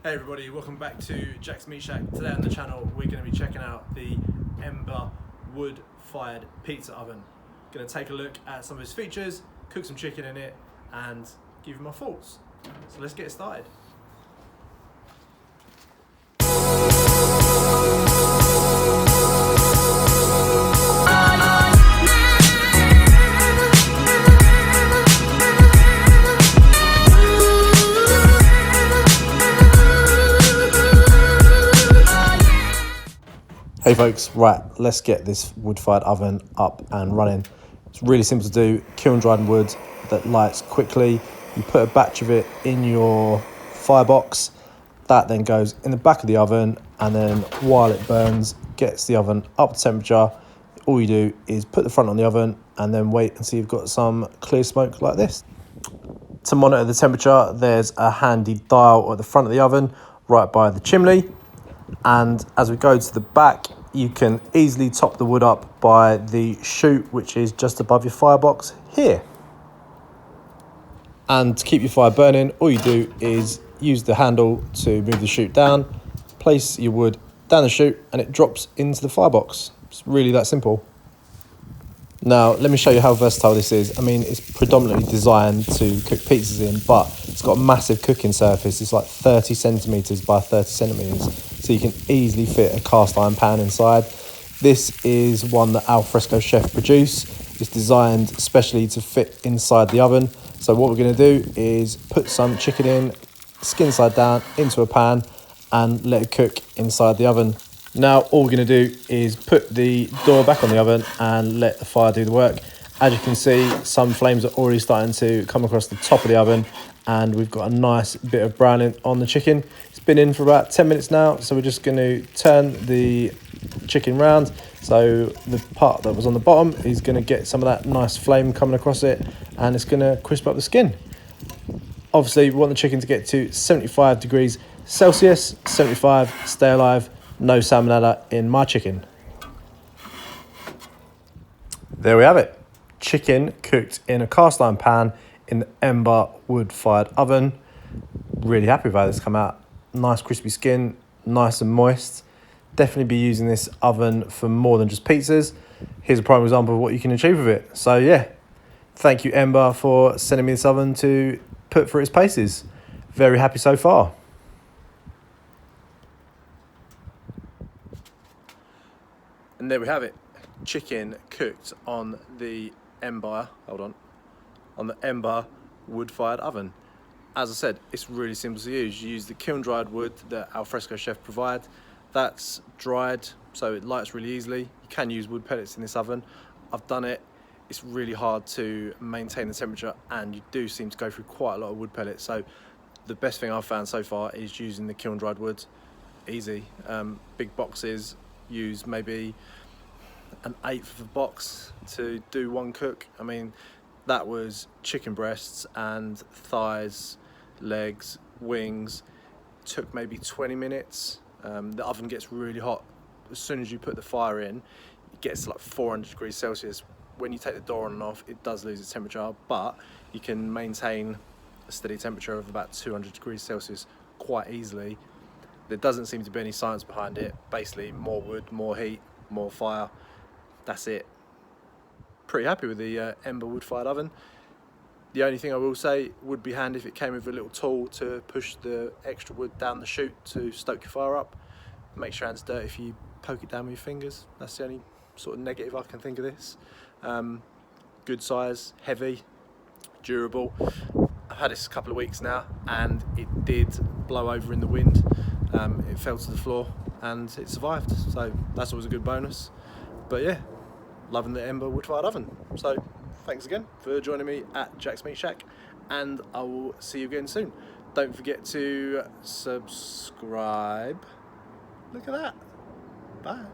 Hey everybody, welcome back to Jack's Meat Shack. Today on the channel we're going to be checking out the Ember wood-fired pizza oven. Going to take a look at some of its features, cook some chicken in it and give you my thoughts. So let's get started. Hey folks, right, let's get this wood-fired oven up and running. It's really simple to do, kiln-dried wood that lights quickly. You put a batch of it in your firebox. That then goes in the back of the oven, and then while it burns, gets the oven up to temperature. All you do is put the front on the oven and then wait until you've got some clear smoke like this. To monitor the temperature, there's a handy dial at the front of the oven, right by the chimney. And as we go to the back, you can easily top the wood up by the chute, which is just above your firebox here. And to keep your fire burning, all you do is use the handle to move the chute down, place your wood down the chute, and it drops into the firebox. It's really that simple. Now, let me show you how versatile this is. I mean, it's predominantly designed to cook pizzas in, but it's got a massive cooking surface. It's like 30 centimetres by 30 centimetres, so you can easily fit a cast iron pan inside. This is one that Alfresco Chef produce. It's designed specially to fit inside the oven. So what we're going to do is put some chicken in, skin side down, into a pan, and let it cook inside the oven. Now all we're going to do is put the door back on the oven and let the fire do the work. As you can see, some flames are already starting to come across the top of the oven, and we've got a nice bit of browning on the chicken. It's been in for about 10 minutes now, so we're just going to turn the chicken round. So the part that was on the bottom is going to get some of that nice flame coming across it, and it's going to crisp up the skin. Obviously, we want the chicken to get to 75 degrees Celsius, 75, stay alive. No salmonella in my chicken. There we have it. Chicken cooked in a cast iron pan in the Ember wood-fired oven. Really happy with how this come out. Nice crispy skin, nice and moist. Definitely be using this oven for more than just pizzas. Here's a prime example of what you can achieve with it. So yeah, thank you Ember for sending me this oven to put through its paces. Very happy so far. And there we have it, chicken cooked on the Ember, on the Ember wood-fired oven. As I said, it's really simple to use. You use the kiln-dried wood that Alfresco Chef provide. That's dried, so it lights really easily. You can use wood pellets in this oven. I've done it. It's really hard to maintain the temperature, and you do seem to go through quite a lot of wood pellets. So the best thing I've found so far is using the kiln-dried wood. Easy. Big boxes, use maybe an eighth of a box to do one cook. I mean, that was chicken breasts and thighs, legs, wings. Took maybe 20 minutes. The oven gets really hot. As soon as you put the fire in, it gets to like 400 degrees Celsius. When you take the door on and off, it does lose its temperature, but you can maintain a steady temperature of about 200 degrees Celsius quite easily. There doesn't seem to be any science behind it. Basically, more wood, more heat, more fire. That's it. Pretty happy with the Ember wood-fired oven. The only thing I will say, would be handy if it came with a little tool to push the extra wood down the chute to stoke your fire up. Makes your hands dirty if you poke it down with your fingers. That's the only sort of negative I can think of this. Good size, heavy, durable. I've had this a couple of weeks now, and it did blow over in the wind. It fell to the floor and it survived, so that's always a good bonus. But yeah, loving the Ember wood-fired oven. So thanks again for joining me at Jack's Meat Shack, and I will see you again soon. Don't forget to subscribe. Look at that. Bye.